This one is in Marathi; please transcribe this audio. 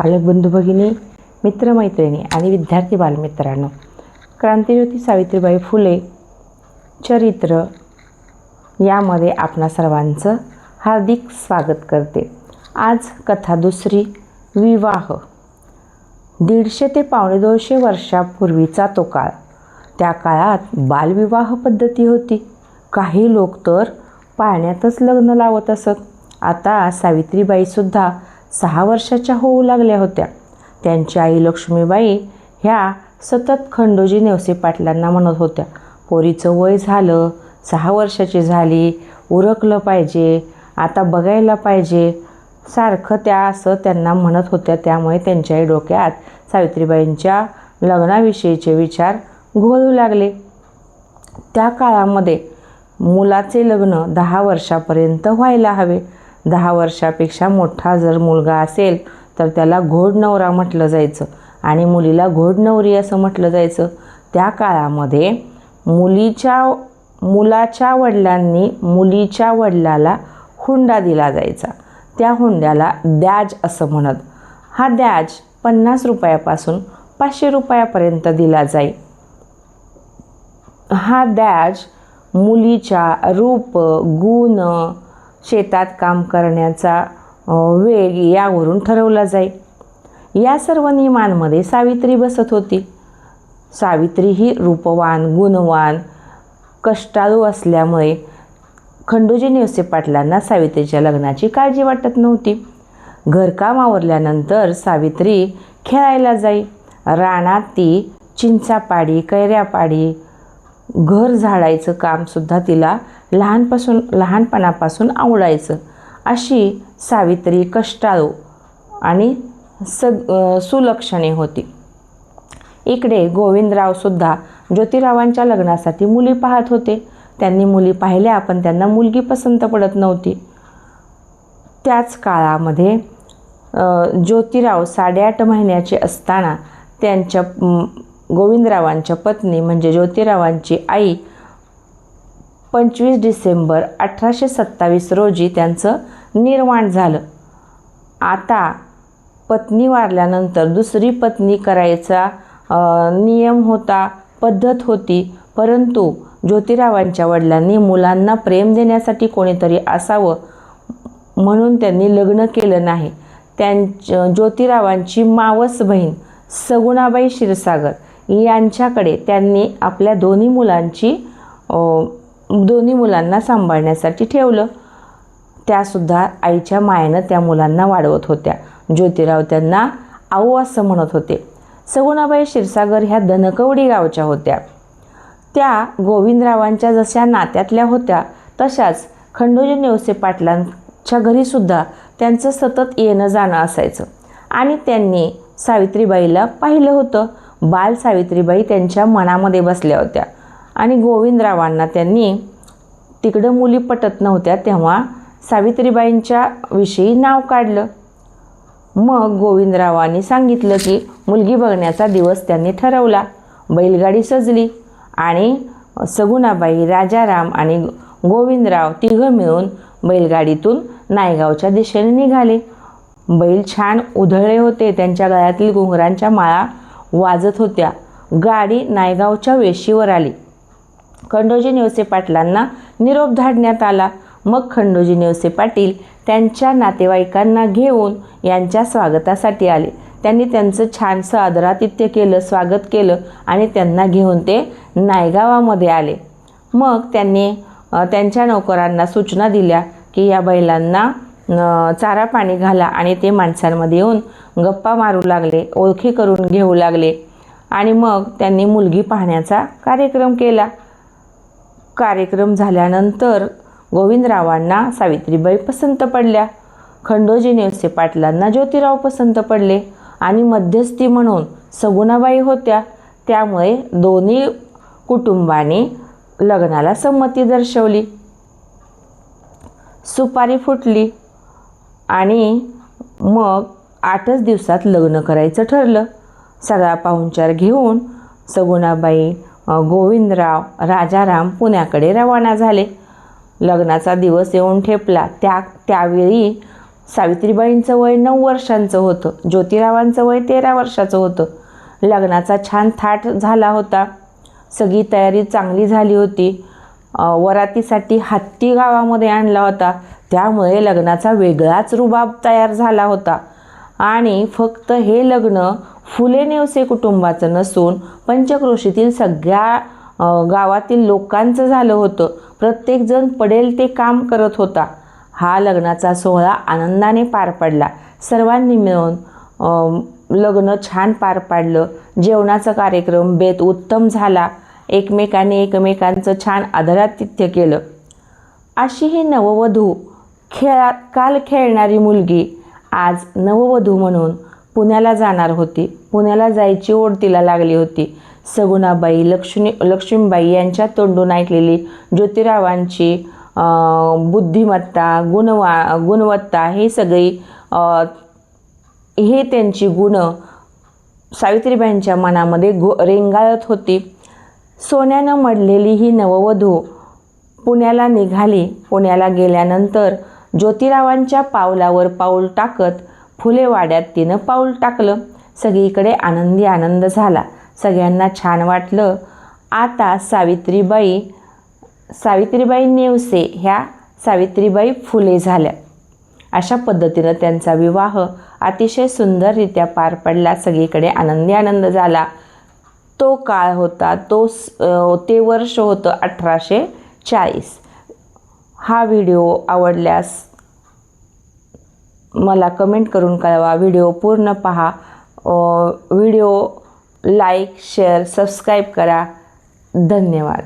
पालक बंधू भगिनी, मित्रमैत्रिणी आणि विद्यार्थी बालमित्रांनो, क्रांतिज्योती सावित्रीबाई फुले चरित्र यामध्ये आपणा सर्वांचं हार्दिक स्वागत करते। आज कथा दुसरी, विवाह। 150 ते 250 वर्षापूर्वीचा तो काळ। त्या काळात बालविवाह पद्धती होती। काही लोक तर पाळण्यातच लग्न लावत असत। आता सावित्रीबाई सुद्धा 6 वर्षाच्या होऊ लागल्या होत्या। त्यांची आई लक्ष्मीबाई ह्या सतत खंडोजी नेवसे पाटलांना म्हणत होत्या, पोरीचं वय झालं, 6 वर्षाची झाली, उरकलं पाहिजे, आता बघायला पाहिजे, सारखं त्या असं त्यांना म्हणत होत्या। त्यामुळे त्यांच्याही डोक्यात सावित्रीबाईंच्या लग्नाविषयीचे विचार घोळू लागले। त्या काळामध्ये मुलाचे लग्न 10 वर्षापर्यंत व्हायला हवे। 10 वर्षापेक्षा मोठा जर मुलगा असेल तर त्याला घोडनवरा म्हटलं जायचं आणि मुलीला घोडनवरी असं म्हटलं जायचं। त्या काळामध्ये मुलाच्या वडिलांनी मुलीच्या वडिलाला हुंडा दिला जायचा। त्या हुंड्याला द्याज असं म्हणत। हा द्याज 50 रुपयापासून 500 रुपयापर्यंत दिला जाई। हा द्याज मुलीच्या रूप, गुण, शेतात काम करण्याचा वेग यावरून ठरवला जाई। या सर्व नियमांमध्ये सावित्री बसत होती। सावित्री ही रूपवान, गुणवान, कष्टाळू असल्यामुळे खंडोजी नेवसे पाटलांना सावित्रीच्या लग्नाची काळजी वाटत नव्हती। घरकाम आवरल्यानंतर सावित्री खेळायला जाई। रानात ती चिंचापाडी, कैऱ्यापाडी, घर झाडायचं कामसुद्धा तिला लहानपणापासून आवडायचं। अशी सावित्री कष्टाळू आणि सुलक्षणी होती। इकडे गोविंदरावसुद्धा ज्योतिरावांच्या लग्नासाठी मुली पाहत होते। त्यांनी मुली पाहिल्या पण त्यांना मुलगी पसंत पडत नव्हती। त्याच काळामध्ये ज्योतिराव 8.5 महिन्याचे असताना त्यांच्या गोविंदरावांच्या पत्नी म्हणजे ज्योतिरावांची आई 25 डिसेंबर 1827 रोजी त्यांचं निर्वाण झालं। आता पत्नी वारल्यानंतर दुसरी पत्नी करायचा नियम होता, पद्धत होती, परंतु ज्योतिरावांच्या वडिलांनी मुलांना प्रेम देण्यासाठी कोणीतरी असावं म्हणून त्यांनी लग्न केलं नाही। ज्योतिरावांची मावस बहीण सगुणाबाई क्षीरसागर यांच्याकडे त्यांनी आपल्या दोन्ही मुलांना सांभाळण्यासाठी ठेवलं। त्यासुद्धा आईच्या मायेनं त्या मुलांना वाढवत होत्या। ज्योतिराव त्यांना आऊ असं म्हणत होते। सगुणाबाई क्षीरसागर ह्या धनकवडी गावच्या होत्या। त्या गोविंदरावांच्या जशा नात्यातल्या होत्या तशाच खंडोजी नेवसे पाटलांच्या घरीसुद्धा त्यांचं सतत येणं जाणं असायचं आणि त्यांनी सावित्रीबाईला पाहिलं होतं। बाल सावित्रीबाई त्यांच्या मनामध्ये बसल्या होत्या आणि गोविंदरावांना त्यांनी तिकडं मुली पटत नव्हत्या तेव्हा सावित्रीबाईंच्या विषयी नाव काढलं। मग गोविंदरावांनी सांगितलं की मुलगी बघण्याचा दिवस त्यांनी ठरवला। बैलगाडी सजली आणि सगुणाबाई, राजाराम आणि गोविंदराव तिघं मिळून बैलगाडीतून नायगावच्या दिशेने निघाले। बैल छान उधळले होते, त्यांच्या गळ्यातील घुंगरांच्या माळा वाजत होत्या। गाडी नायगावच्या वेशीवर आली। खंडोजी नेवसे पाटलांना निरोप धाडण्यात आला। मग खंडोजी नेवसे पाटील त्यांच्या नातेवाईकांना घेऊन यांच्या स्वागतासाठी आले। त्यांनी त्यांचं छानसं आदरातिथ्य केलं, स्वागत केलं आणि त्यांना घेऊन ते नायगावामध्ये आले। मग त्यांनी त्यांच्या नौकरांना सूचना दिल्या की या बैलांना चारा पाणी घाला आणि ते माणसांमध्ये येऊन गप्पा मारू लागले, ओळखी करून घेऊ लागले आणि मग त्यांनी मुलगी पाहण्याचा कार्यक्रम केला। कार्यक्रम झाल्यानंतर गोविंदरावांना सावित्रीबाई पसंत पडल्या। खंडोजी नेवसे पाटलांना ज्योतिराव पसंत पडले आणि मध्यस्थी म्हणून सगुणाबाई होत्या। त्यामुळे दोन्ही कुटुंबांनी लग्नाला संमती दर्शवली। सुपारी फुटली आणि मग 8च दिवसात लग्न करायचं ठरलं। सगळा पाहुणचार घेऊन सगुणाबाई, गोविंदराव, राजाराम पुण्याकडे रवाना झाले। लग्नाचा दिवस येऊन ठेपला। त्यावेळी सावित्रीबाईंचं वय 9 वर्षांचं होतं, ज्योतिरावांचं वय 13 वर्षाचं होतं. लग्नाचा छान थाट झाला होता. सगळी तयारी चांगली झाली होती. वरातीसाठी हत्ती गावामध्ये आणला होता, त्यामुळे लग्नाचा वेगळाच रुबाब तयार झाला होता. आणि फक्त हे लग्न फुले नेवसे कुटुंबाचं नसून पंचक्रोशीतील सगळ्या गावातील लोकांचं झालं होतं. प्रत्येकजण पडेल ते काम करत होता. हा लग्नाचा सोहळा आनंदाने पार पडला. सर्वांनी मिळून लग्न छान पार पाडलं. जेवणाचा कार्यक्रम बेत उत्तम झाला. एकमेकांनी एकमेकांचं छान आदरातिथ्य केलं. अशी ही नववधू काल खेळणारी मुलगी आज नववधू म्हणून पुण्याला जाणार होती. पुण्याला जायची ओढ तिला लागली होती. सगुणाबाई, लक्ष्मीबाई यांच्या तोंडून ऐकलेली ज्योतिरावांची बुद्धिमत्ता, गुणवत्ता हे सगळी हे त्यांची गुणं सावित्रीबाईंच्या मनामध्ये रेंगाळत होती. सोन्यानं मढलेली ही नववधू पुण्याला निघाली. पुण्याला गेल्यानंतर ज्योतिरावांच्या पावलावर पाऊल टाकत फुलेवाड्यात तिनं पाऊल टाकलं. सगळीकडे आनंदी आनंद झाला. सगळ्यांना छान वाटलं. आता सावित्रीबाई नेवसे ह्या सावित्रीबाई फुले झाल्या. अशा पद्धतीनं त्यांचा विवाह अतिशय सुंदररित्या पार पडला. सगळीकडे आनंदी आनंद झाला. तो काळ होता, ते वर्ष होतं 1840. हा व्हिडिओ आवडल्यास मला कमेंट करून कळवा. व्हिडिओ पूर्ण पहा. व्हिडिओ लाईक, शेअर, सबस्क्राईब करा. धन्यवाद.